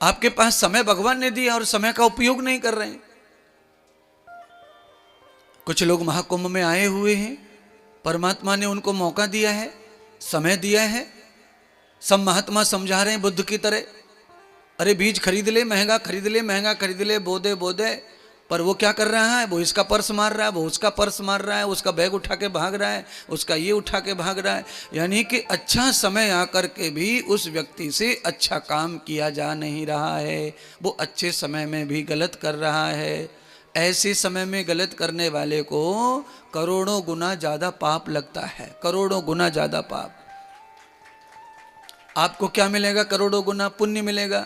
आपके पास समय भगवान ने दिया और समय का उपयोग नहीं कर रहे हैं। कुछ लोग महाकुंभ में आए हुए हैं, परमात्मा ने उनको मौका दिया है, समय दिया है। सब महात्मा समझा रहे हैं बुद्ध की तरह, अरे बीज खरीद ले, महंगा खरीद ले, महंगा खरीद ले, बो दे बो दे। पर वो क्या कर रहा है, वो इसका पर्स मार रहा है, वो उसका पर्स मार रहा है, उसका बैग उठा के भाग रहा है, उसका ये उठा के भाग रहा है। यानी कि अच्छा समय आकर के भी उस व्यक्ति से अच्छा काम किया जा नहीं रहा है, वो अच्छे समय में भी गलत कर रहा है। ऐसे समय में गलत करने वाले को करोड़ों गुना ज़्यादा पाप लगता है, करोड़ों गुना ज़्यादा पाप। आपको क्या मिलेगा, करोड़ों गुना पुण्य मिलेगा।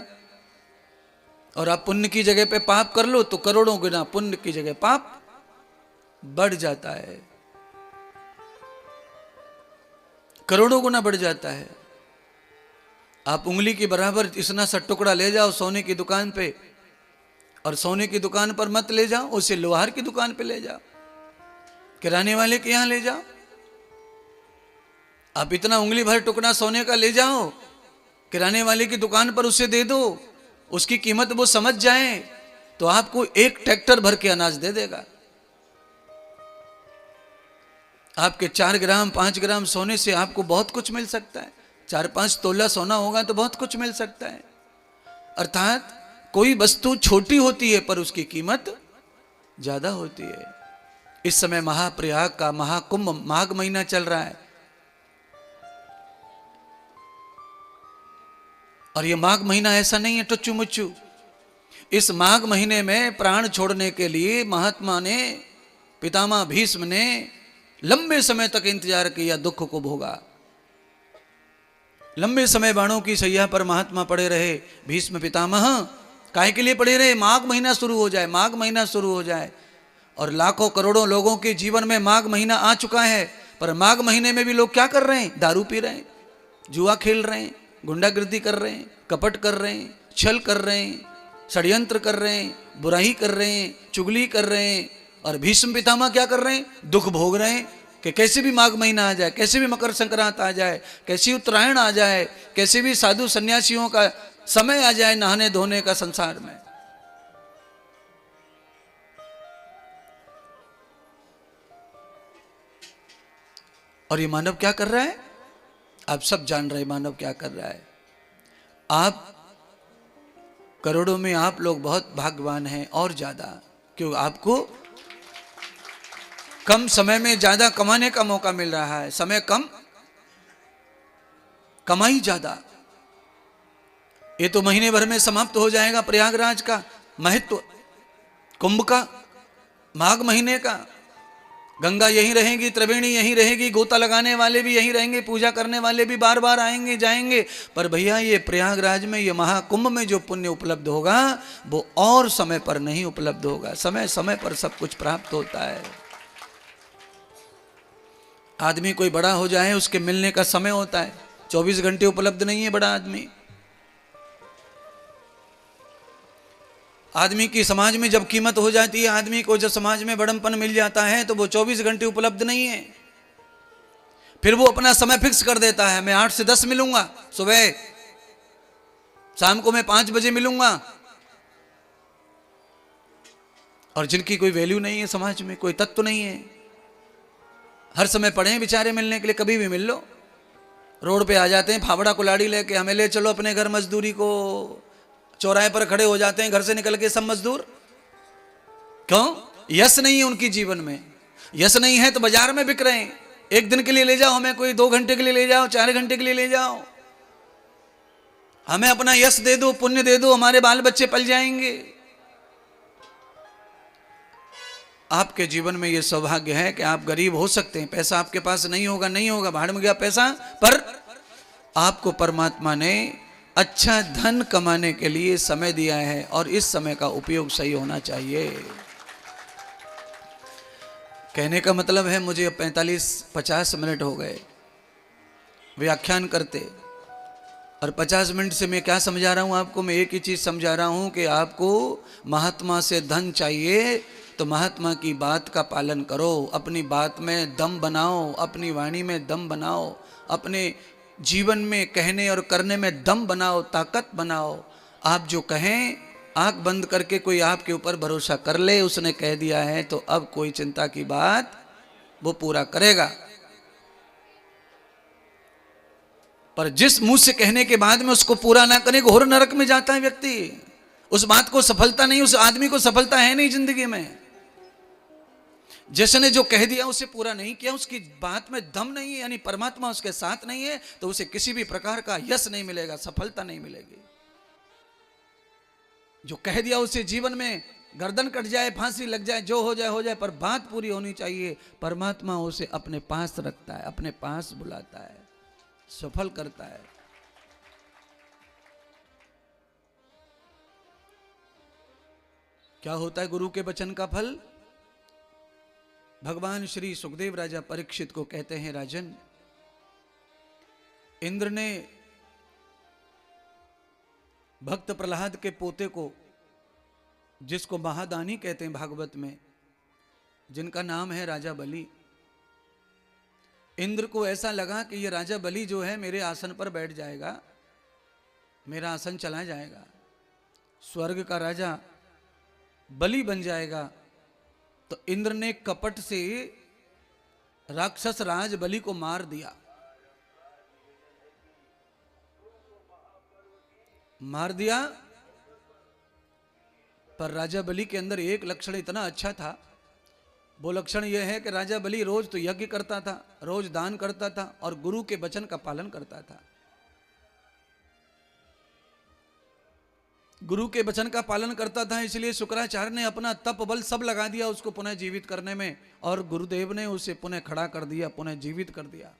और आप पुण्य की जगह पे पाप कर लो तो करोड़ों गुना पुण्य की जगह पाप बढ़ जाता है, करोड़ों गुना बढ़ जाता है। आप उंगली के बराबर इतना सा टुकड़ा ले जाओ सोने की दुकान पे, और सोने की दुकान पर मत ले जाओ, उसे लोहार की दुकान पे ले जाओ, किराने वाले के यहां ले जाओ। आप इतना उंगली भर टुकड़ा सोने का ले जाओ, किराने वाले की दुकान पर उसे दे दो, उसकी कीमत वो समझ जाए तो आपको एक ट्रैक्टर भर के अनाज दे देगा। आपके 4 ग्राम 5 ग्राम सोने से आपको बहुत कुछ मिल सकता है। 4-5 तोला सोना होगा तो बहुत कुछ मिल सकता है। अर्थात कोई वस्तु छोटी होती है पर उसकी कीमत ज्यादा होती है। इस समय महाप्रयाग का महाकुंभ माघ महीना चल रहा है, और ये माघ महीना ऐसा नहीं है टुच्चू मुच्चू। इस माघ महीने में प्राण छोड़ने के लिए महात्मा ने, पितामह भीष्म ने लंबे समय तक इंतजार किया, दुख को भोगा। लंबे समय बाणों की सैया पर महात्मा पड़े रहे। भीष्म पितामह काहे के लिए पड़े रहे, माघ महीना शुरू हो जाए, माघ महीना शुरू हो जाए। और लाखों करोड़ों लोगों के जीवन में माघ महीना आ चुका है, पर माघ महीने में भी लोग क्या कर रहे हैं, दारू पी रहे हैं, जुआ खेल रहे हैं, गुंडागिर्दी कर रहे हैं, कपट कर रहे हैं, छल कर रहे हैं, षड्यंत्र कर रहे हैं, बुराई कर रहे हैं, चुगली कर रहे हैं। और भीष्म पितामह क्या कर रहे हैं, दुख भोग रहे हैं कि कैसे भी माघ महीना आ जाए, कैसे भी मकर संक्रांत आ जाए, कैसी उत्तरायण आ जाए, कैसे भी साधु सन्यासियों का समय आ जाए नहाने धोने का संसार में। और ये मानव क्या कर रहा है, आप सब जान रहे हैं मानव क्या कर रहा है। आप करोड़ों में आप लोग बहुत भाग्यवान हैं, और ज्यादा, क्यों आपको कम समय में ज्यादा कमाने का मौका मिल रहा है। समय कम, कमाई ज्यादा। ये तो महीने भर में समाप्त हो जाएगा प्रयागराज का महत्व, कुंभ का, माघ महीने का। गंगा यहीं रहेगी, त्रिवेणी यहीं रहेगी, गोता लगाने वाले भी यहीं रहेंगे, पूजा करने वाले भी बार बार आएंगे जाएंगे। पर भैया ये प्रयागराज में, ये महाकुंभ में जो पुण्य उपलब्ध होगा वो और समय पर नहीं उपलब्ध होगा। समय समय पर सब कुछ प्राप्त होता है। आदमी कोई बड़ा हो जाए उसके मिलने का समय होता है, 24 घंटे उपलब्ध नहीं है बड़ा आदमी। आदमी की समाज में जब कीमत हो जाती है, आदमी को जब समाज में बड़मपन मिल जाता है तो वो 24 घंटे उपलब्ध नहीं है। फिर वो अपना समय फिक्स कर देता है, मैं 8 से 10 मिलूंगा सुबह, शाम को मैं 5 बजे मिलूंगा। और जिनकी कोई वैल्यू नहीं है समाज में, कोई तत्व नहीं है, हर समय पड़े हैं बेचारे मिलने के लिए, कभी भी मिल लो। रोड पे आ जाते हैं फावड़ा कुलाड़ी लेके, हमें ले चलो अपने घर मजदूरी को। चौराहे पर खड़े हो जाते हैं घर से निकल के सब मजदूर। क्यों? यश नहीं है उनकी जीवन में। यश नहीं है तो बाजार में बिक रहे हैं। एक दिन के लिए ले जाओ हमें, कोई 2 घंटे के लिए ले जाओ, 4 घंटे के लिए ले जाओ, हमें अपना यश दे दो, पुण्य दे दो, हमारे बाल बच्चे पल जाएंगे। आपके जीवन में यह सौभाग्य है कि आप गरीब हो सकते हैं, पैसा आपके पास नहीं होगा, नहीं होगा, भाड़ में गया पैसा, पर आपको परमात्मा ने अच्छा धन कमाने के लिए समय दिया है, और इस समय का उपयोग सही होना चाहिए। कहने का मतलब है, मुझे 45-50 मिनट हो गए व्याख्यान करते, और 50 मिनट से मैं क्या समझा रहा हूं आपको, मैं एक ही चीज समझा रहा हूं कि आपको महात्मा से धन चाहिए तो महात्मा की बात का पालन करो, अपनी बात में दम बनाओ, अपनी वाणी में दम बनाओ, अपने जीवन में कहने और करने में दम बनाओ, ताकत बनाओ। आप जो कहें, आंख बंद करके कोई आपके ऊपर भरोसा कर ले, उसने कह दिया है तो अब कोई चिंता की बात, वो पूरा करेगा। पर जिस मुंह से कहने के बाद में उसको पूरा ना करे, घोर नरक में जाता है व्यक्ति। उस बात को सफलता नहीं, उस आदमी को सफलता है नहीं जिंदगी में। जिसने जो कह दिया उसे पूरा नहीं किया, उसकी बात में दम नहीं है, यानी परमात्मा उसके साथ नहीं है, तो उसे किसी भी प्रकार का यश नहीं मिलेगा, सफलता नहीं मिलेगी। जो कह दिया उसे जीवन में गर्दन कट जाए, फांसी लग जाए, जो हो जाए, पर बात पूरी होनी चाहिए। परमात्मा उसे अपने पास रखता है, अपने पास बुलाता है, सफल करता है। क्या होता है गुरु के वचन का फल? भगवान श्री सुखदेव राजा परीक्षित को कहते हैं, राजन, इंद्र ने भक्त प्रहलाद के पोते को, जिसको महादानी कहते हैं भागवत में, जिनका नाम है राजा बलि, इंद्र को ऐसा लगा कि ये राजा बलि जो है मेरे आसन पर बैठ जाएगा, मेरा आसन चला जाएगा, स्वर्ग का राजा बलि बन जाएगा। तो इंद्र ने कपट से राक्षस राज बलि को मार दिया। पर राजा बलि के अंदर एक लक्षण इतना अच्छा था, वो लक्षण यह है कि राजा बलि रोज तो यज्ञ करता था, रोज दान करता था और गुरु के वचन का पालन करता था। गुरु के वचन का पालन करता था, इसलिए शुक्राचार्य ने अपना तप बल सब लगा दिया उसको पुनः जीवित करने में, और गुरुदेव ने उसे पुनः खड़ा कर दिया, पुनः जीवित कर दिया।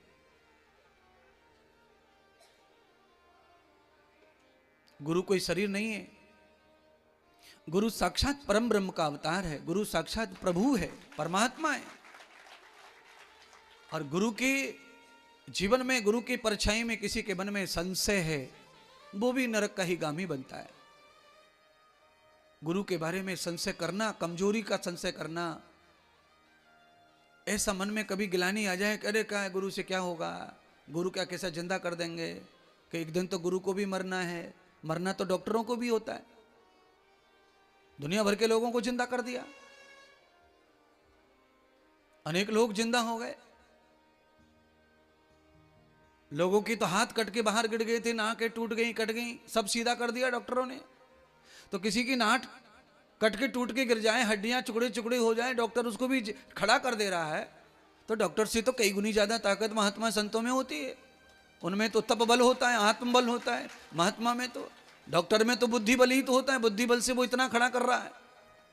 गुरु कोई शरीर नहीं है, गुरु साक्षात परम ब्रह्म का अवतार है, गुरु साक्षात प्रभु है, परमात्मा है। और गुरु के जीवन में, गुरु की परछाई में किसी के मन में संशय है, वो भी नरक का ही गामी बनता है। गुरु के बारे में संशय करना, कमजोरी का संशय करना, ऐसा मन में कभी गिलानी आ जाए, अरे क्या गुरु से क्या होगा, गुरु क्या कैसा जिंदा कर देंगे, कि एक दिन तो गुरु को भी मरना है, मरना तो डॉक्टरों को भी होता है। दुनिया भर के लोगों को जिंदा कर दिया, अनेक लोग जिंदा हो गए। लोगों की तो हाथ कट के बाहर गिर गए थे, नाकें टूट गई, कट गई, सब सीधा कर दिया डॉक्टरों ने। तो किसी की नाट कट के टूट के गिर जाए, हड्डियां टुकड़े टुकड़े हो जाए, डॉक्टर उसको भी खड़ा कर दे रहा है, तो डॉक्टर से तो कई गुनी ज्यादा ताकत महात्मा संतों में होती है। उनमें तो तप बल होता है, आत्म बल होता है, महात्मा में तो, डॉक्टर में तो बुद्धि बल ही तो होता है। बुद्धि बल से वो इतना खड़ा कर रहा है,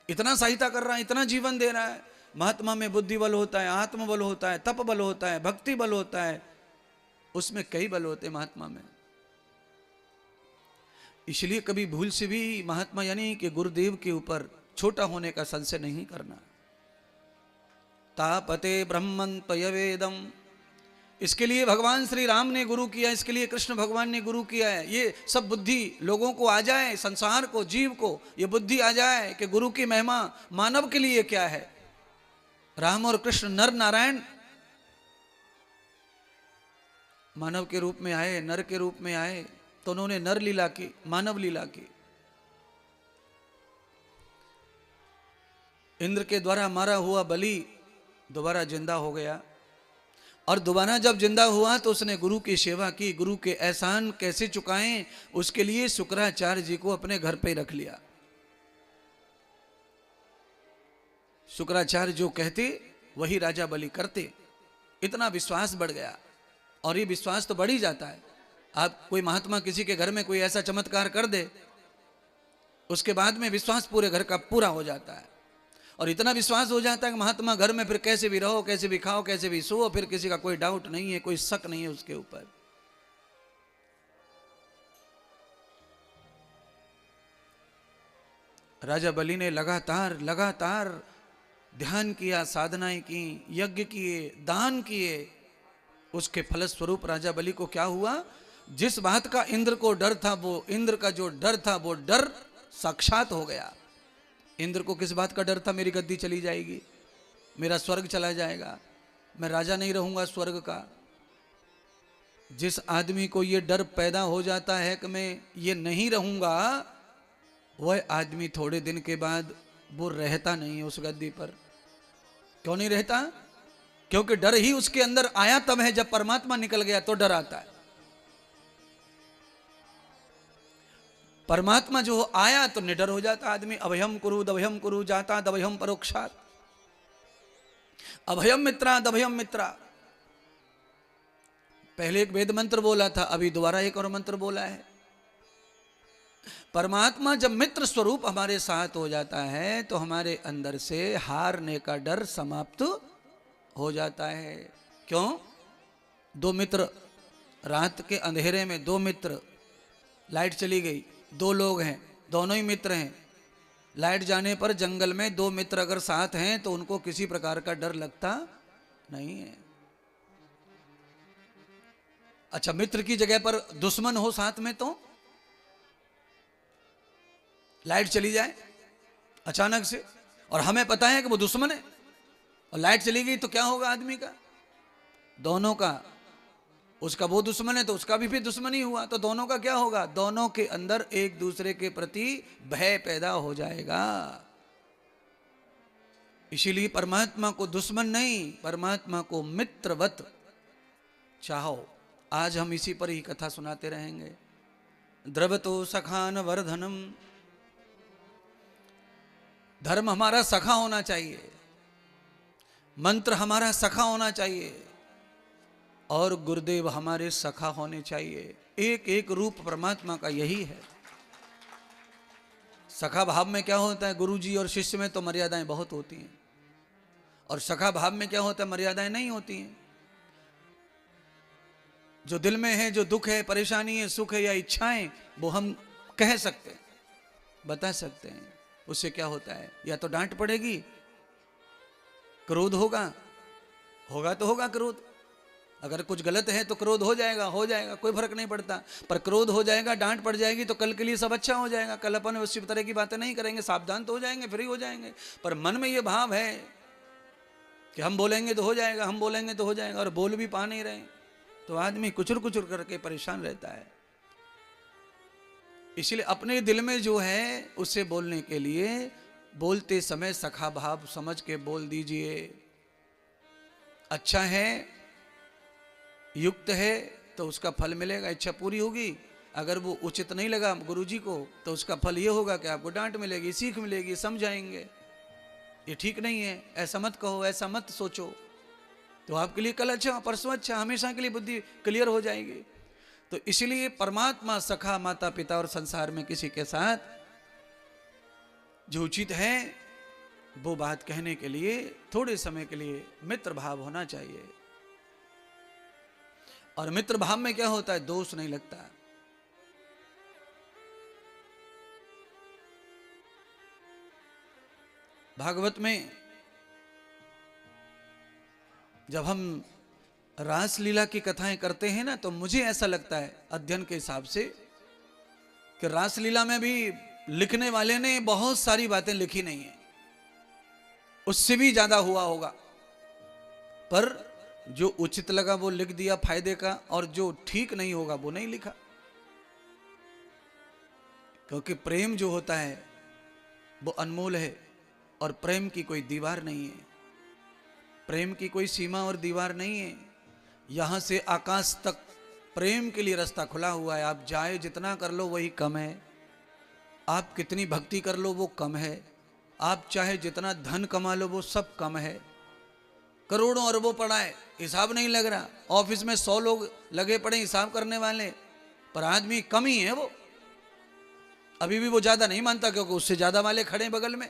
इतना सहायता कर रहा है, इतना जीवन दे रहा है। महात्मा में बुद्धि बल होता है, आत्म बल होता है, तप बल होता है, भक्ति बल होता है, उसमें कई बल होते हैं महात्मा में। इसलिए कभी भूल से भी महात्मा यानी कि गुरुदेव के ऊपर छोटा होने का संशय नहीं करना। तापते ब्रह्मं त्वयवेदम, इसके लिए भगवान श्री राम ने गुरु किया, इसके लिए कृष्ण भगवान ने गुरु किया है। ये सब बुद्धि लोगों को आ जाए, संसार को, जीव को ये बुद्धि आ जाए कि गुरु की महिमा मानव के लिए क्या है। राम और कृष्ण नर नारायण मानव के रूप में आए, नर के रूप में आए, तो उन्होंने नर लीला की, मानव लीला की। इंद्र के द्वारा मारा हुआ बलि दोबारा जिंदा हो गया, और दोबारा जब जिंदा हुआ तो उसने गुरु की सेवा की। गुरु के एहसान कैसे चुकाएं, उसके लिए शुक्राचार्य जी को अपने घर पे रख लिया। शुक्राचार्य जो कहते वही राजा बलि करते, इतना विश्वास बढ़ गया। और ये विश्वास तो बढ़ ही जाता है। आप कोई महात्मा किसी के घर में कोई ऐसा चमत्कार कर दे, उसके बाद में विश्वास पूरे घर का पूरा हो जाता है। और इतना विश्वास हो जाता है कि महात्मा घर में फिर कैसे भी रहो, कैसे भी खाओ, कैसे भी सो, फिर किसी का कोई डाउट नहीं है, कोई शक नहीं है उसके ऊपर। राजा बलि ने लगातार लगातार ध्यान किया, साधनाएं की, यज्ञ किए, दान किए। उसके फलस्वरूप राजा बलि को क्या हुआ, जिस बात का इंद्र को डर था, वो इंद्र का जो डर था वो डर साक्षात हो गया। इंद्र को किस बात का डर था, मेरी गद्दी चली जाएगी, मेरा स्वर्ग चला जाएगा, मैं राजा नहीं रहूंगा स्वर्ग का। जिस आदमी को ये डर पैदा हो जाता है कि मैं ये नहीं रहूंगा, वह आदमी थोड़े दिन के बाद वो रहता नहीं है उस गद्दी पर। क्यों नहीं रहता? क्योंकि डर ही उसके अंदर आया तब है, जब परमात्मा निकल गया तो डर आता है। परमात्मा जो आया तो निडर हो जाता आदमी। अभयम कुरु जाता दभयम परोक्षात, अभयम मित्रा दभयम मित्रा। पहले एक वेद मंत्र बोला था, अभी दोबारा एक और मंत्र बोला है। परमात्मा जब मित्र स्वरूप हमारे साथ हो जाता है तो हमारे अंदर से हारने का डर समाप्त हो जाता है। क्यों? दो मित्र, रात के अंधेरे में दो मित्र, लाइट चली गई, दो लोग हैं, दोनों ही मित्र हैं। लाइट जाने पर जंगल में दो मित्र अगर साथ हैं तो उनको किसी प्रकार का डर लगता नहीं है। अच्छा, मित्र की जगह पर दुश्मन हो साथ में तो लाइट चली जाए अचानक से और हमें पता है कि वो दुश्मन है और लाइट चली गई तो क्या होगा आदमी का? दोनों का, उसका वो दुश्मन है तो उसका भी फिर दुश्मन ही हुआ, तो दोनों का क्या होगा? दोनों के अंदर एक दूसरे के प्रति भय पैदा हो जाएगा। इसीलिए परमात्मा को दुश्मन नहीं, परमात्मा को मित्रवत चाहो। आज हम इसी पर ही कथा सुनाते रहेंगे। द्रवतो सखान वर्धनम, धर्म हमारा सखा होना चाहिए, मंत्र हमारा सखा होना चाहिए और गुरुदेव हमारे सखा होने चाहिए। एक एक रूप परमात्मा का यही है। सखा भाव में क्या होता है? गुरुजी और शिष्य में तो मर्यादाएं बहुत होती हैं, और सखा भाव में क्या होता है? मर्यादाएं नहीं होती हैं। जो दिल में है, जो दुख है, परेशानी है, सुख है या इच्छाएं, वो हम कह सकते हैं, बता सकते हैं। उससे क्या होता है? या तो डांट पड़ेगी, क्रोध होगा, होगा तो होगा क्रोध। अगर कुछ गलत है तो क्रोध हो जाएगा, कोई फर्क नहीं पड़ता। पर क्रोध हो जाएगा, डांट पड़ जाएगी तो कल के लिए सब अच्छा हो जाएगा। कल अपन उसी तरह की बातें नहीं करेंगे, सावधान तो हो जाएंगे, फ्री हो जाएंगे। पर मन में ये भाव है कि हम बोलेंगे तो हो जाएगा, हम बोलेंगे तो हो जाएगा, और बोल भी पा नहीं रहे तो आदमी कुचुर कुचुर करके परेशान रहता है। इसलिए अपने दिल में जो है उससे बोलने के लिए बोलते समय सखा भाव समझ के बोल दीजिए। अच्छा है, युक्त है तो उसका फल मिलेगा, इच्छा पूरी होगी। अगर वो उचित नहीं लगा गुरुजी को तो उसका फल ये होगा कि आपको डांट मिलेगी, सीख मिलेगी, समझाएंगे ये ठीक नहीं है, ऐसा मत कहो, ऐसा मत सोचो, तो आपके लिए कल अच्छा, परसों अच्छा, हमेशा के लिए बुद्धि क्लियर हो जाएगी। तो इसलिए परमात्मा, सखा, माता पिता और संसार में किसी के साथ जो उचित है वो बात कहने के लिए थोड़े समय के लिए मित्र भाव होना चाहिए। और मित्र भाव में क्या होता है? दोष नहीं लगता। भागवत में जब हम रासलीला की कथाएं करते हैं ना, तो मुझे ऐसा लगता है अध्ययन के हिसाब से कि रासलीला में भी लिखने वाले ने बहुत सारी बातें लिखी नहीं है, उससे भी ज्यादा हुआ होगा। पर जो उचित लगा वो लिख दिया फायदे का, और जो ठीक नहीं होगा वो नहीं लिखा। क्योंकि प्रेम जो होता है वो अनमोल है, और प्रेम की कोई दीवार नहीं है, प्रेम की कोई सीमा और दीवार नहीं है। यहां से आकाश तक प्रेम के लिए रास्ता खुला हुआ है। आप जाए जितना कर लो वही कम है, आप कितनी भक्ति कर लो वो कम है, आप चाहे जितना धन कमा लो वो सब कम है। करोड़ों अरबों पड़ा है, हिसाब नहीं लग रहा। ऑफिस में 100 लोग लगे पड़े हिसाब करने वाले, पर आदमी कम ही है वो। अभी भी वो ज्यादा नहीं मानता, क्योंकि उससे ज्यादा वाले खड़े बगल में।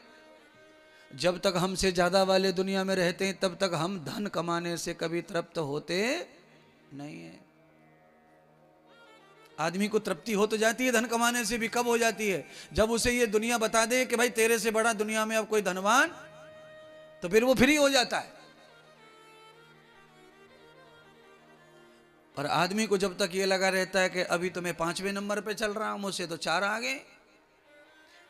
जब तक हमसे ज्यादा वाले दुनिया में रहते हैं तब तक हम धन कमाने से कभी तृप्त होते नहीं है। आदमी को तृप्ति हो तो जाती है धन कमाने से भी, कब हो जाती है? जब उसे ये दुनिया बता दे कि भाई तेरे से बड़ा दुनिया में अब कोई धनवान, तो फिर वो फ्री हो जाता है। पर आदमी को जब तक ये लगा रहता है कि अभी तो मैं 5वें नंबर पे चल रहा हूं, मुझसे तो 4 आ गए,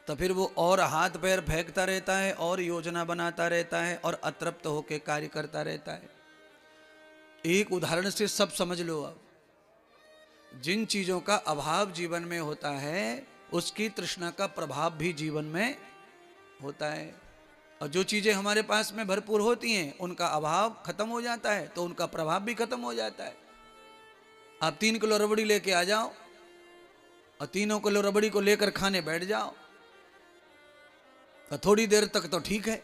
तो फिर वो और हाथ पैर फेंकता रहता है और योजना बनाता रहता है और अतृप्त होकर कार्य करता रहता है। एक उदाहरण से सब समझ लो। अब जिन चीजों का अभाव जीवन में होता है उसकी तृष्णा का प्रभाव भी जीवन में होता है। और जो चीजें हमारे पास में भरपूर होती हैं उनका अभाव खत्म हो जाता है, तो उनका प्रभाव भी खत्म हो जाता है। आप 3 किलो रबड़ी लेके आ जाओ और 3 किलो रबड़ी को लेकर खाने बैठ जाओ तो थोड़ी देर तक तो ठीक है,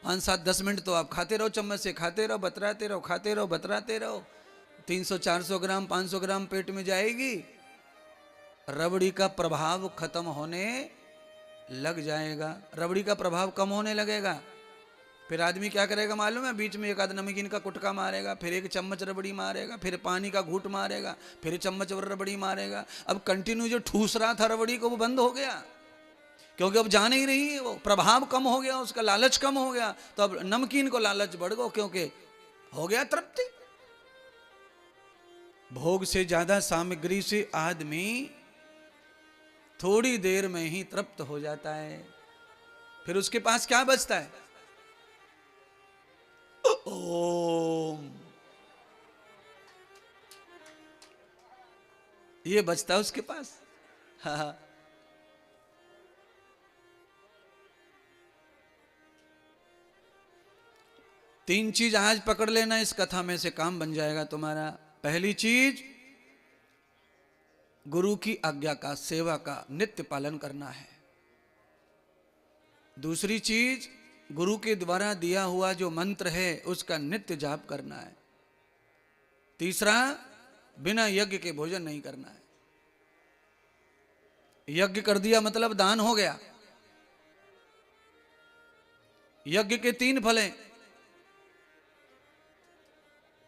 5, 7, 10 मिनट तो आप खाते रहो, चम्मच से खाते रहो, बतराते रहो, खाते रहो, बतराते रहो। 300, 400 ग्राम, 500 ग्राम पेट में जाएगी, रबड़ी का प्रभाव खत्म होने लग जाएगा, रबड़ी का प्रभाव कम होने लगेगा। फिर आदमी क्या करेगा मालूम है? बीच में एक आध नमकीन का कुटका मारेगा, फिर 1 चम्मच रबड़ी मारेगा, फिर पानी का घूंट मारेगा, फिर चम्मच रबड़ी मारेगा। अब कंटिन्यू जो ठूस रहा था रबड़ी को वो बंद हो गया, क्योंकि अब जा नहीं रही है, वो प्रभाव कम हो गया, उसका लालच कम हो गया। तो अब नमकीन को लालच बढ़ गो, क्योंकि हो गया तृप्ति। भोग से ज्यादा सामग्री से आदमी थोड़ी देर में ही तृप्त हो जाता है, फिर उसके पास क्या बचता है? ओम, ये बचता है उसके पास। हाँ, तीन चीज आज पकड़ लेना, इस कथा में से काम बन जाएगा तुम्हारा। पहली चीज, गुरु की आज्ञा का, सेवा का नित्य पालन करना है। दूसरी चीज, गुरु के द्वारा दिया हुआ जो मंत्र है उसका नित्य जाप करना है। तीसरा, बिना यज्ञ के भोजन नहीं करना है। यज्ञ कर दिया मतलब दान हो गया। यज्ञ के 3 फल हैं।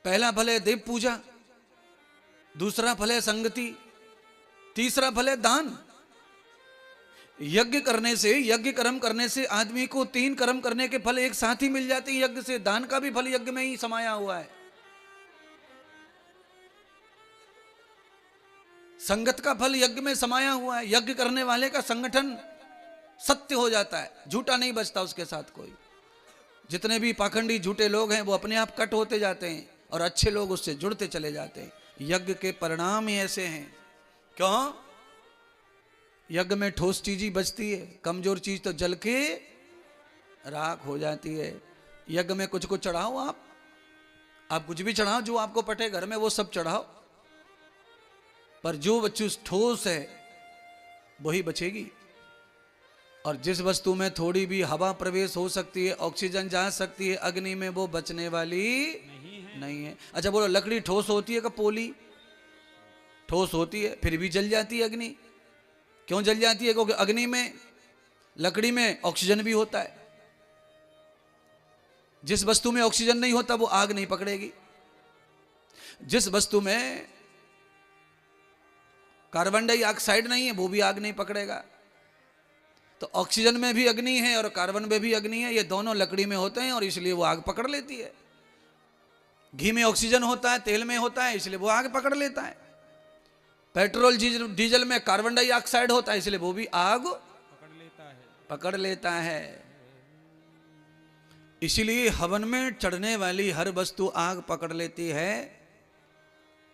पहला फल है देव पूजा, दूसरा फल है संगति, तीसरा फल है दान। यज्ञ करने से, यज्ञ कर्म करने से आदमी को 3 कर्म करने के फल एक साथ ही मिल जाते हैं यज्ञ से। दान का भी फल यज्ञ में ही समाया हुआ है, संगत का फल यज्ञ में समाया हुआ है। यज्ञ करने वाले का संगठन सत्य हो जाता है, झूठा नहीं बचता उसके साथ कोई। जितने भी पाखंडी झूठे लोग हैं वो अपने आप कट होते जाते हैं और अच्छे लोग उससे जुड़ते चले जाते हैं। यज्ञ के परिणाम ही ऐसे हैं। क्यों? यज्ञ में ठोस चीज ही बचती है, कमजोर चीज तो जल के राख हो जाती है। यज्ञ में कुछ को चढ़ाओ, आप कुछ भी चढ़ाओ, जो आपको पटे घर में वो सब चढ़ाओ, पर जो वस्तु ठोस है वही बचेगी। और जिस वस्तु में थोड़ी भी हवा प्रवेश हो सकती है, ऑक्सीजन जा सकती है अग्नि में, वो बचने वाली नहीं है। अच्छा बोलो, लकड़ी ठोस होती है कि पोली? ठोस होती है, फिर भी जल जाती है अग्नि। क्यों जल जाती है? क्योंकि अग्नि में, लकड़ी में ऑक्सीजन भी होता है। जिस वस्तु में ऑक्सीजन नहीं होता वो आग नहीं पकड़ेगी। जिस वस्तु में कार्बन डाइऑक्साइड नहीं है वो भी आग नहीं पकड़ेगा। तो ऑक्सीजन में भी अग्नि है और कार्बन में भी अग्नि है, ये दोनों लकड़ी में होते हैं और इसलिए वो आग पकड़ लेती है। घी में ऑक्सीजन होता है, तेल में होता है, इसलिए वो आग पकड़ लेता है। पेट्रोल डीजल में कार्बन डाइऑक्साइड होता है, इसलिए वो भी आग पकड़ लेता है। इसलिए हवन में चढ़ने वाली हर वस्तु आग पकड़ लेती है।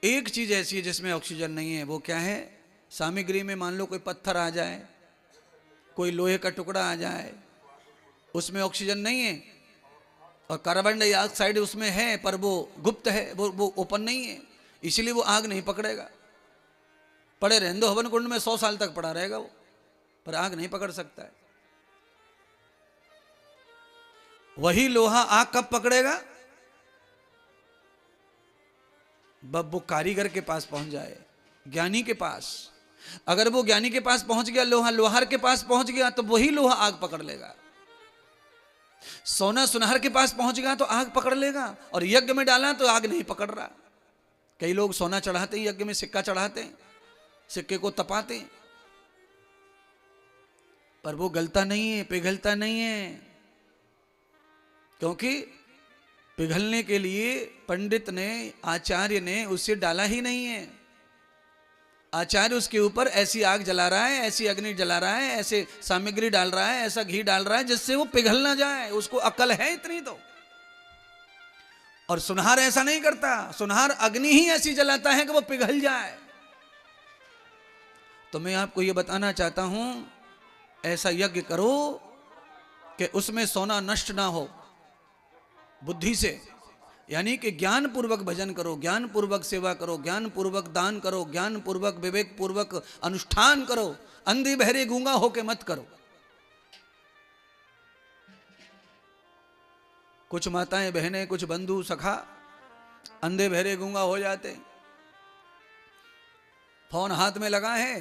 एक चीज ऐसी है जिसमें ऑक्सीजन नहीं है, वो क्या है? सामग्री में मान लो कोई पत्थर आ जाए, कोई लोहे का टुकड़ा आ जाए, उसमें ऑक्सीजन नहीं है और कार्बन डाइऑक्साइड उसमें है, पर वो गुप्त है, वो ओपन नहीं है, इसलिए वो आग नहीं पकड़ेगा। पड़े रहने दो हवन कुंड में, 100 साल तक पड़ा रहेगा वो, पर आग नहीं पकड़ सकता है। वही लोहा आग कब पकड़ेगा? जब वो कारीगर के पास पहुंच जाए, ज्ञानी के पास। अगर वो ज्ञानी के पास पहुंच गया, लोहा लोहार के पास पहुंच गया, तो वही लोहा आग पकड़ लेगा। सोना सुनार के पास पहुंच गया तो आग पकड़ लेगा, और यज्ञ में डाला तो आग नहीं पकड़ रहा। कई लोग सोना चढ़ाते हैं, यज्ञ में सिक्का चढ़ाते हैं, सिक्के को तपाते हैं, पर वो गलता नहीं है, पिघलता नहीं है, क्योंकि पिघलने के लिए पंडित ने, आचार्य ने उसे डाला ही नहीं है। आचार्य उसके ऊपर ऐसी आग जला रहा है, ऐसी अग्नि जला रहा है, ऐसे सामग्री डाल रहा है, ऐसा घी डाल रहा है जिससे वो पिघल ना जाए। उसको अकल है इतनी तो। और सुनहार ऐसा नहीं करता, सुनहार अग्नि ही ऐसी जलाता है कि वो पिघल जाए। तो मैं आपको ये बताना चाहता हूं, ऐसा यज्ञ करो कि उसमें सोना नष्ट ना हो, बुद्धि से, यानी कि ज्ञान पूर्वक भजन करो, ज्ञान पूर्वक सेवा करो, ज्ञान पूर्वक दान करो, ज्ञान पूर्वक विवेक पूर्वक अनुष्ठान करो, अंधी बहरे गूंगा होके मत करो। कुछ माताएं बहनें, कुछ बंधु सखा अंधे बहरे गूंगा हो जाते, फोन हाथ में लगा है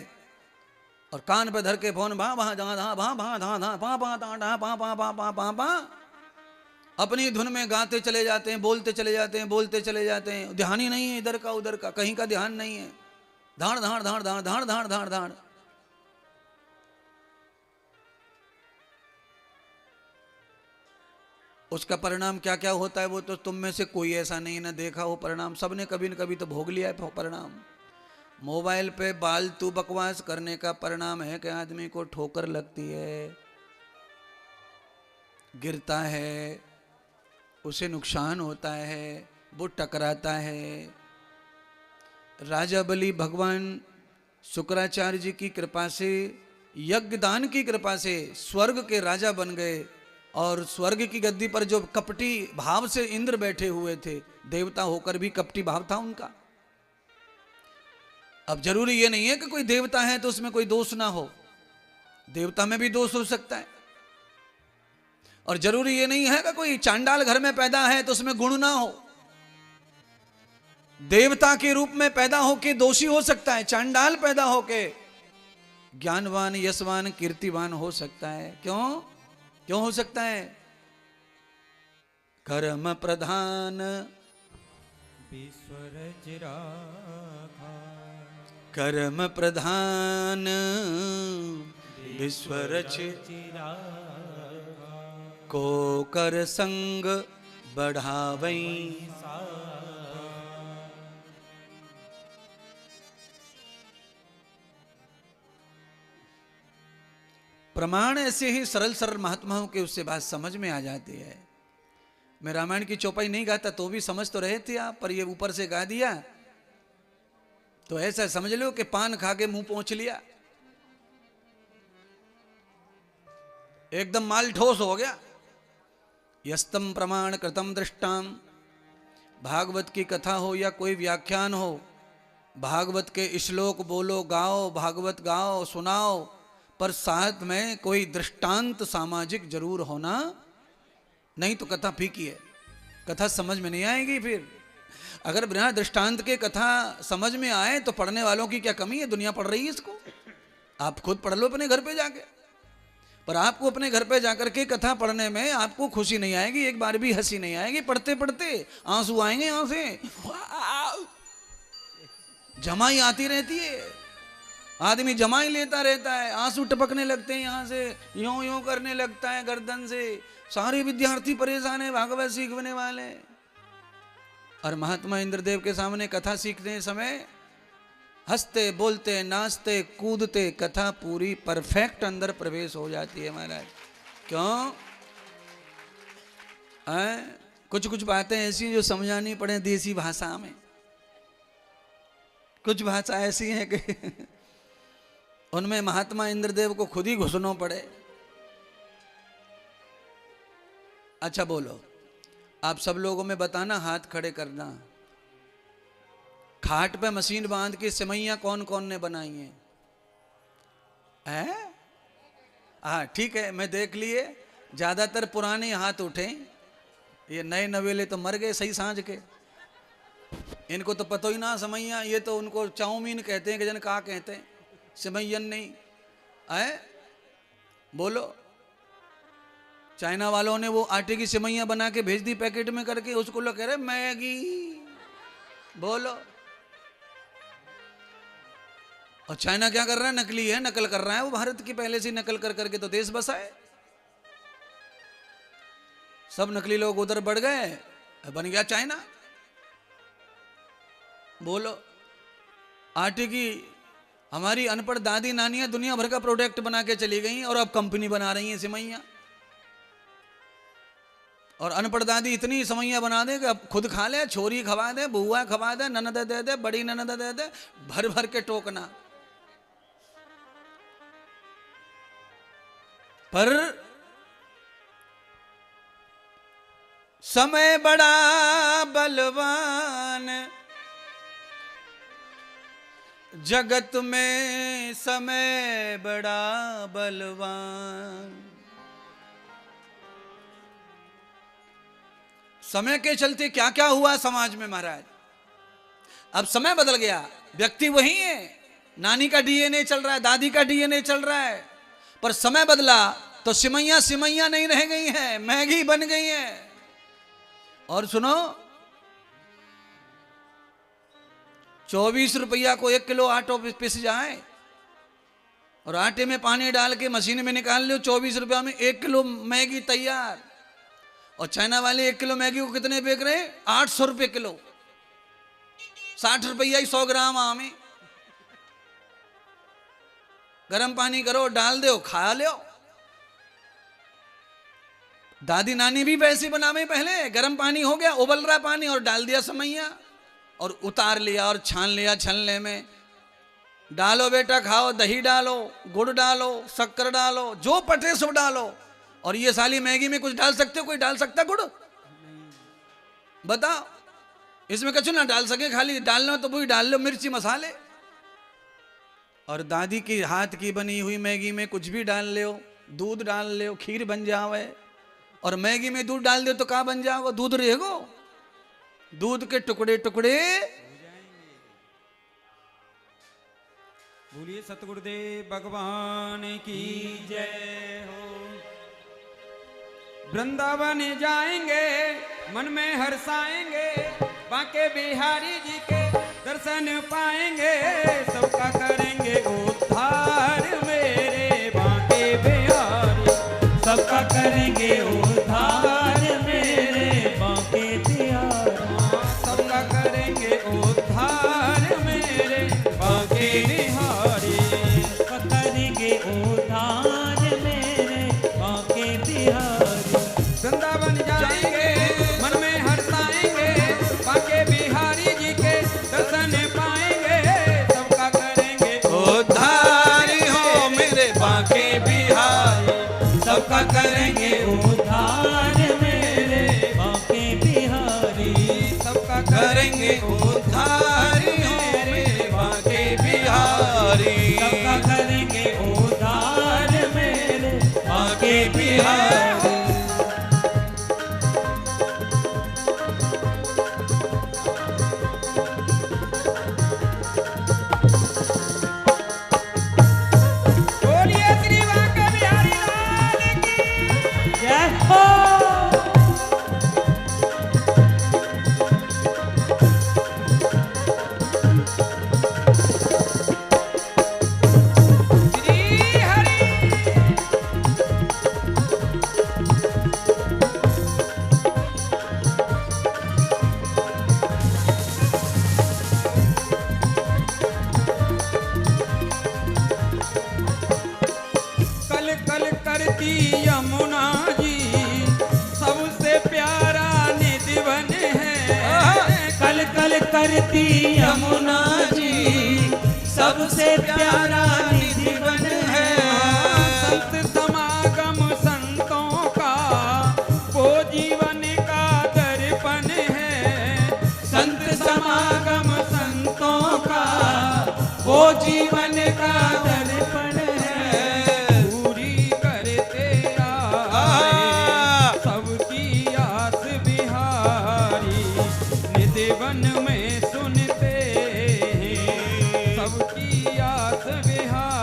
और कान पे धर के फोन भा भा धा धा भा भा धा धा पा पा धा धा पा पा पा पा पा पा अपनी धुन में गाते चले जाते हैं, बोलते चले जाते हैं, बोलते चले जाते हैं, ध्यान ही नहीं है इधर का उधर का, कहीं का ध्यान नहीं है, धाड़ धाड़ धाड़ धाड़ धाड़ धाड़ धाड़ धाड़। उसका परिणाम क्या क्या होता है वो तो तुम में से कोई ऐसा नहीं ना देखा हो परिणाम, सबने कभी न कभी तो भोग लिया है परिणाम। मोबाइल पे फालतू बकवास करने का परिणाम है कि आदमी को ठोकर लगती है, गिरता है, उसे नुकसान होता है, वो टकराता है। राजा बलि भगवान शुक्राचार्य जी की कृपा से, यज्ञदान की कृपा से स्वर्ग के राजा बन गए, और स्वर्ग की गद्दी पर जो कपटी भाव से इंद्र बैठे हुए थे, देवता होकर भी कपटी भाव था उनका। अब जरूरी ये नहीं है कि कोई देवता है तो उसमें कोई दोष ना हो, देवता में भी दोष हो सकता है। और जरूरी ये नहीं है कि कोई चांडाल घर में पैदा है तो उसमें गुण ना हो, देवता के रूप में पैदा होके दोषी हो सकता है, चांडाल पैदा होके ज्ञानवान, यशवान, कीर्तिवान हो सकता है। क्यों क्यों हो सकता है? कर्म प्रधान कर्म प्रधान विश्वरच को कर संग बढ़ावई। प्रमाण ऐसे ही सरल सरल महात्माओं के उससे बात समझ में आ जाती है। मैं रामायण की चौपाई नहीं गाता तो भी समझ तो रहे थे आप, पर ये ऊपर से गा दिया तो ऐसा समझ लो कि पान खा के मुंह पहुंच लिया, एकदम माल ठोस हो गया। यस्तम प्रमाण कृतम दृष्टाम, भागवत की कथा हो या कोई व्याख्यान हो, भागवत के श्लोक बोलो, गाओ, भागवत गाओ, सुनाओ, पर साथ में कोई दृष्टांत सामाजिक जरूर होना, नहीं तो कथा फीकी है, कथा समझ में नहीं आएगी। फिर अगर बिना दृष्टांत के कथा समझ में आए तो पढ़ने वालों की क्या कमी है? दुनिया पढ़ रही है इसको, आप खुद पढ़ लो अपने घर पे जाके। पर आपको अपने घर पे जाकर के कथा पढ़ने में आपको खुशी नहीं आएगी, एक बार भी हंसी नहीं आएगी, पढ़ते पढ़ते आंसू आएंगे, यहां से जमाई आती रहती है, आदमी जमाई लेता रहता है, आंसू टपकने लगते हैं, यहां से यूं यूं करने लगता है गर्दन से। सारे विद्यार्थी परेशान है भागवत सीखने वाले। और महात्मा इंद्रदेव के सामने कथा सीखते समय हंसते बोलते नाचते कूदते कथा पूरी परफेक्ट अंदर प्रवेश हो जाती है महाराज। क्यों? कुछ कुछ बातें ऐसी जो समझानी पड़े देसी भाषा में, कुछ भाषा ऐसी है कि उनमें महात्मा इंद्रदेव को खुद ही घुसना पड़े। अच्छा बोलो, आप सब लोगों में बताना, हाथ खड़े करना, खाट पे मशीन बांध के सिमैया कौन कौन ने बनाई हैं? हाँ ठीक है, मैं देख लिए, ज्यादातर पुराने हाथ उठे, ये नए नवेले तो मर गए सही सांझ के, इनको तो पता ही ना सिमैया, ये तो उनको चाउमीन कहते हैं कि जन कहा कहते हैं, सिमैयन नहीं है। बोलो, चाइना वालों ने वो आटे की सिमैया बना के भेज दी पैकेट में करके, उसको लोग कह रहे मैगी। बोलो, और चाइना क्या कर रहा है? नकली है, नकल कर रहा है वो, भारत की पहले से नकल कर करके तो देश बसाए। सब नकली लोग उधर बढ़ गए, बन गया चाइना। बोलो, आटे की हमारी अनपढ़ दादी नानियां दुनिया भर का प्रोडक्ट बना के चली गई और अब कंपनी बना रही है सिमैया। और अनपढ़ दादी इतनी सिमैया बना दे कि अब खुद खा ले, छोरी खवा दे, बुआ खवा दे, ननद दे दे, बड़ी ननद दे दे, भर भर के टोकना। पर समय बड़ा बलवान, जगत में समय बड़ा बलवान। समय के चलते क्या क्या हुआ समाज में महाराज। अब समय बदल गया, व्यक्ति वही है, नानी का डीएनए चल रहा है, दादी का डीएनए चल रहा है, पर समय बदला तो सिमैया सिमैया नहीं रह गई हैं, मैगी बन गई हैं। और सुनो, 24 रुपया को 1 किलो आटा पिस जाए और आटे में पानी डाल के मशीन में निकाल लो, 24 रुपया में 1 किलो मैगी तैयार। और चाइना वाले 1 किलो मैगी को कितने बेच रहे हैं? 800 रुपये किलो, 60 रुपया ही 100 ग्राम आम है। गर्म पानी करो, डाल दो, खा लो। दादी नानी भी वैसे बनावे पहले, गर्म पानी हो गया, उबल रहा पानी और डाल दिया समैया और उतार लिया और छान लिया छलने में। डालो बेटा खाओ, दही डालो, गुड़ डालो, शक्कर डालो, जो पटे सो डालो। और ये साली मैगी में कुछ डाल सकते हो? कोई डाल सकता गुड़? बताओ, इसमें कुछ ना डाल सके, खाली डालना तो वही डाल लो, मिर्ची मसाले। और दादी की हाथ की बनी हुई मैगी में कुछ भी डाल लो, दूध डाल लो, खीर बन जावे। और मैगी में दूध डाल दो तो क्या बन जाओ? दूध रहेगो, दूध के टुकड़े टुकड़े। बोलिए सतगुरुदेव भगवान की जय हो। वृंदावन जाएंगे, मन में हर्षाएंगे, बांके बिहारी जी के दर्शन पाएंगे। सबका करेंगे उद्धार मेरे बांके बिहारी, सबका करेंगे उद्धार मेरे बांके बिहारी, सबका करेंगे उद्धार मेरे बांके बिहारी, करेंगे उद्धार मेरे बांके बिहारी। वृंदावन जाएंगे, मन में हर्षाएंगे, बांके बिहारी जी के दर्शन पाएंगे। सबका करेंगे उद्धार हो मेरे बांके बिहारी, सबका करेंगे उद्धार मेरे बांके बिहारी, सबका करेंगे उद्धार हो मेरे बांके बिहारी, सबका करेंगे उद्धार मेरे बांके बिहारी। बोलिए श्री बांके बिहारी लाल की जय हो। कल कल करती यमुना जी, सबसे प्यारा निधिवन है। कल कल करती यमुना जी, सबसे प्यारा निधिवन है। संत समागम संतों का वो जीवन का दर्पण है। संत समागम संतों का वो जीवन का दर्पण है। पूरी करते आए सबकी आस बिहारी, निधिवन में सुनते हैं सबकी आस बिहारी।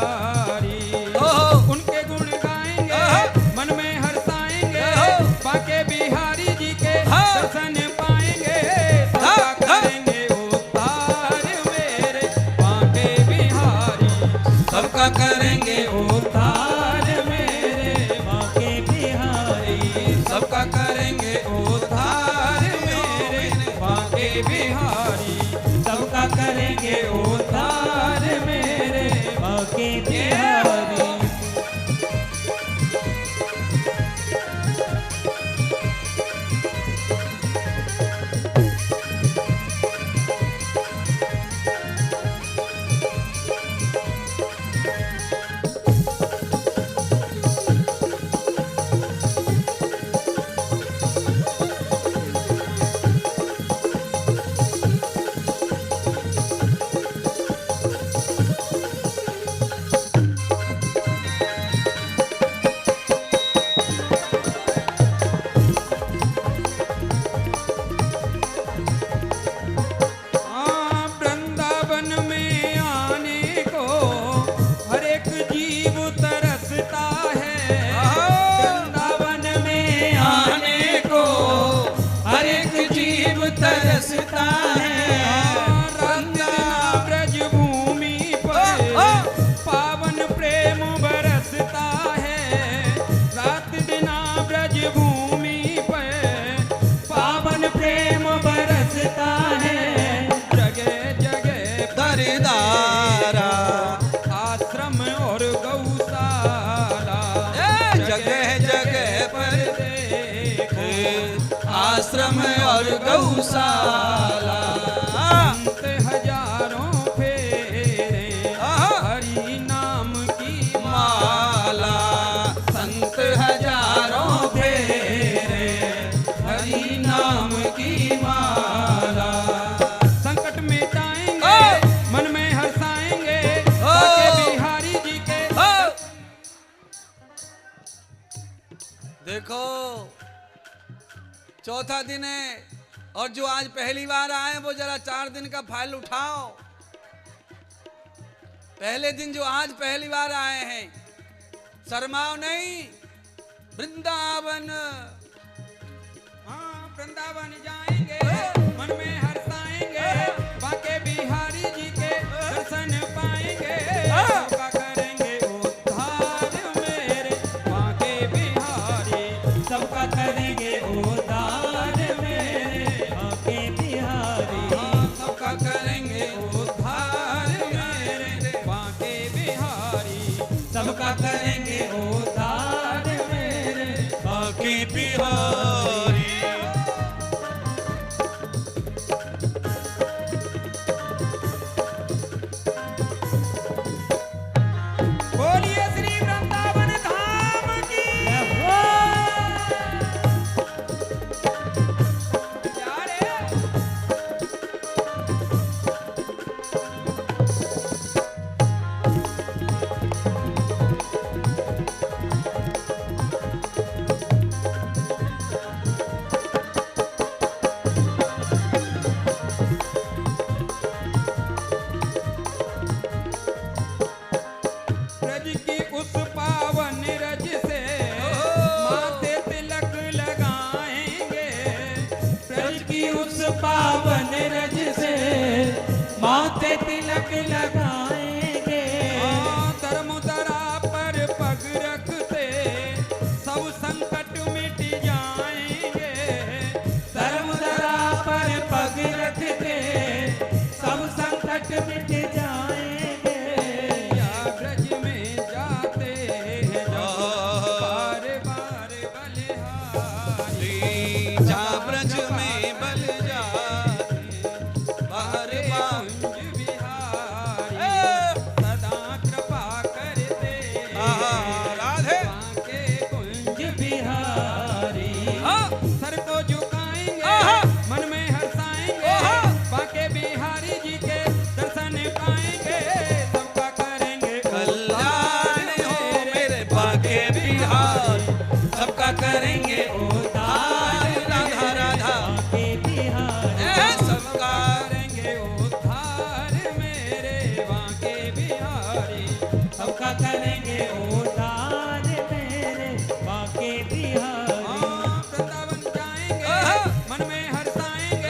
तरसता है। ब्रज भूमि पर पावन प्रेम बरसता है। रात दिना ब्रज भूमि पर पावन प्रेम बरसता है। जगह जगह दरदारा आश्रम और गौशाला, जगह जगह पर देखो आश्रम और गौशाला। संत हजारों फेरे हरि नाम की माला, संत हजारों फेरे हरि नाम की माला। संकट मिटाएंगे मन में हंसाएंगे ताके बिहारी जी के। देखो चौथा दिन है और जो आज पहली बार आए वो जरा 4 दिन का फाइल उठाओ। पहले दिन जो आज पहली बार आए हैं, शर्माओ नहीं। वृंदावन हाँ वृंदावन जाएंगे मन में हंसाएंगे बाके बिहारी जी के दर्शन पाएंगे। सबका करेंगे उद्धार मेरे बाके बिहारी, सबका करेंगे उद्धार मेरे बाके बिहारी। सबका करेंगे उद्धार मेरे बाके बिहारी, सबका करेंगे उद्धार मेरे बाकी बिहारी। बोलिए श्री वृंदावन धाम की। क्या रे? ब्रज की उस पावन रज से माथे तिलक लगाएंगे। ब्रज की उस पावन रज से माथे तिलक लगाएंगे। धर्मधरा पर पग रखते सब संकट मिट जाएंगे। धर्मधरा पर पग रखते सब संकट मिट जाएंगे। या ब्रज में जाते हैं जब बार बार बलिहारी, जा ब्रज में बल जाते बार बार। कुंज बिहारी सदा कृपा करते राधे बाके कुंज बिहारी। सर को झुकाएंगे मन में हंसाएंगे बाके बिहारी जी के दर्शन पाएंगे। सबका करेंगे कल्याण हो मेरे बाके बिहार, सबका करेंगे उद्धार। राधा राधा बाके बिहारी, सबका करेंगे उद्धार मेरे बाके बिहारी। सबका करेंगे उद्धार मेरे बाके बिहारी। वृंदावन जाएंगे मन में हंसाएंगे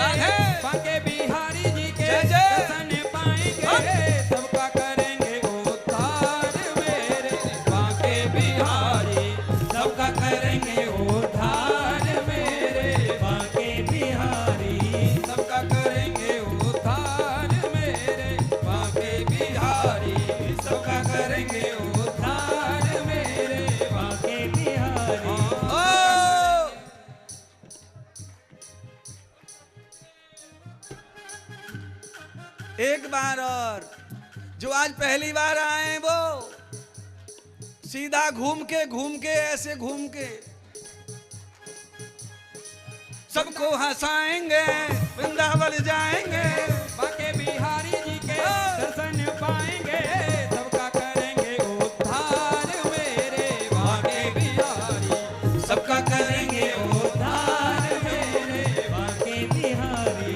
बाके बिहारी जी के जय जय। दर्शन पाएंगे। सबका करेंगे उद्धार मेरे बाके बिहारी, सबका करेंगे उद्धार मेरे बाके बिहारी। सबका करेंगे उद्धार मेरे बाके बिहारी, सबका करेंगे उद्धार मेरे बाके बिहारी। एक बार और जो आज पहली बार आए हैं वो सीधा घूम के ऐसे घूम के सबको हंसाएंगे, वृंदावन जाएंगे बाके बिहारी जी के दर्शन पाएंगे। सबका करेंगे उद्धार मेरे बाके बिहारी, सबका करेंगे उद्धार मेरे बाके बिहारी।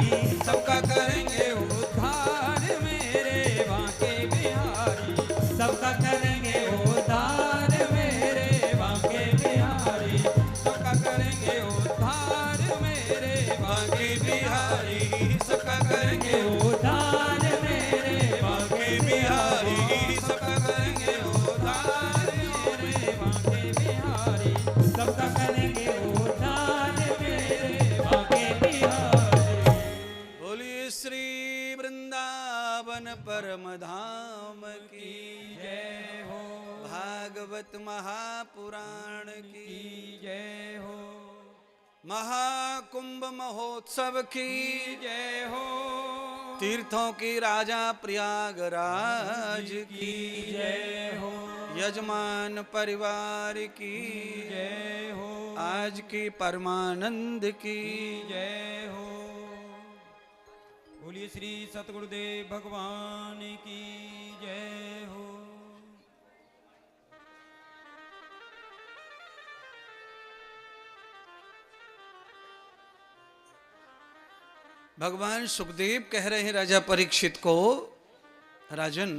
सबका करेंगे उद्धार मेरे बाके बिहारी, सबका करेंगे उद्धार मेरे बाके बिहारी। सबका करेंगे उद्धार मेरे बाके बिहारी। भागवत महापुराण की जय हो। महाकुंभ महोत्सव की जय हो। तीर्थों की राजा प्रयागराज की जय हो। यजमान परिवार की जय हो। आज की परमानंद की जय हो। बोलिए श्री सतगुरुदेव भगवान की जय हो। भगवान सुखदेव कह रहे हैं राजा परीक्षित को, राजन,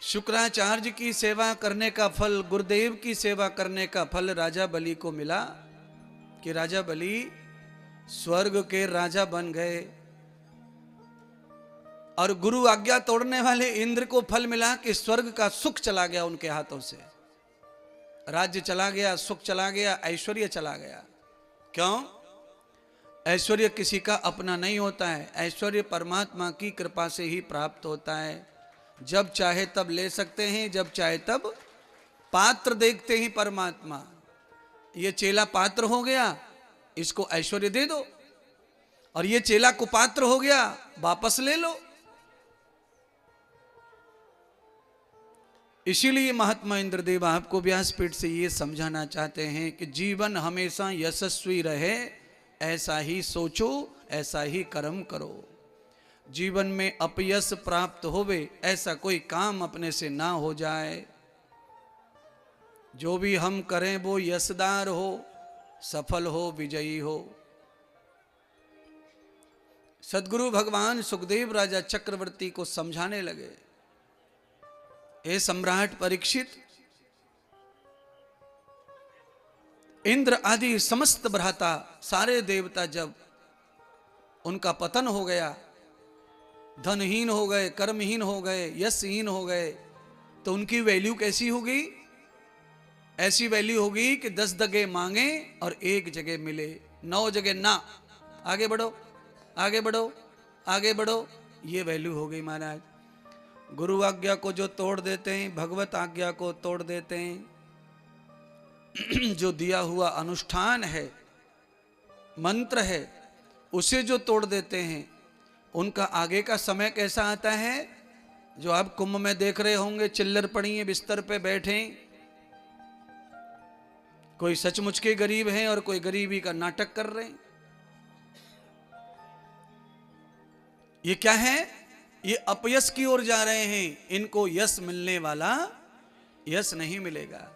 शुक्राचार्य की सेवा करने का फल, गुरुदेव की सेवा करने का फल राजा बलि को मिला कि राजा बलि स्वर्ग के राजा बन गए, और गुरु आज्ञा तोड़ने वाले इंद्र को फल मिला कि स्वर्ग का सुख चला गया उनके हाथों से, राज्य चला गया, सुख चला गया, ऐश्वर्य चला गया। क्यों? ऐश्वर्य किसी का अपना नहीं होता है, ऐश्वर्य परमात्मा की कृपा से ही प्राप्त होता है। जब चाहे तब ले सकते हैं, जब चाहे तब पात्र देखते ही परमात्मा। ये चेला पात्र हो गया, इसको ऐश्वर्य दे दो, और ये चेला कुपात्र हो गया, वापस ले लो। इसीलिए महात्मा इंद्रदेव आपको व्यासपीठ से ये समझाना चाहते हैं कि जीवन हमेशा यशस्वी रहे, ऐसा ही सोचो, ऐसा ही कर्म करो। जीवन में अपयश प्राप्त होवे ऐसा कोई काम अपने से ना हो जाए। जो भी हम करें वो यशदार हो, सफल हो, विजयी हो। सद्गुरु भगवान सुखदेव राजा चक्रवर्ती को समझाने लगे, हे सम्राट परीक्षित, इंद्र आदि समस्त भ्राता सारे देवता जब उनका पतन हो गया, धनहीन हो गए, कर्महीन हो गए, यशहीन हो गए, तो उनकी वैल्यू कैसी होगी? ऐसी वैल्यू होगी कि 10 जगह मांगे और 1 जगह मिले, 9 जगह ना। आगे बढ़ो, आगे बढ़ो, आगे बढ़ो, ये वैल्यू हो गई महाराज। गुरु आज्ञा को जो तोड़ देते हैं, भगवत आज्ञा को तोड़ देते हैं, जो दिया हुआ अनुष्ठान है, मंत्र है, उसे जो तोड़ देते हैं, उनका आगे का समय कैसा आता है? जो आप कुंभ में देख रहे होंगे, चिल्लर पड़ी है, बिस्तर पे बैठे, कोई सचमुच के गरीब हैं और कोई गरीबी का नाटक कर रहे हैं। ये क्या है? ये अपयश की ओर जा रहे हैं। इनको यश मिलने वाला यश नहीं मिलेगा।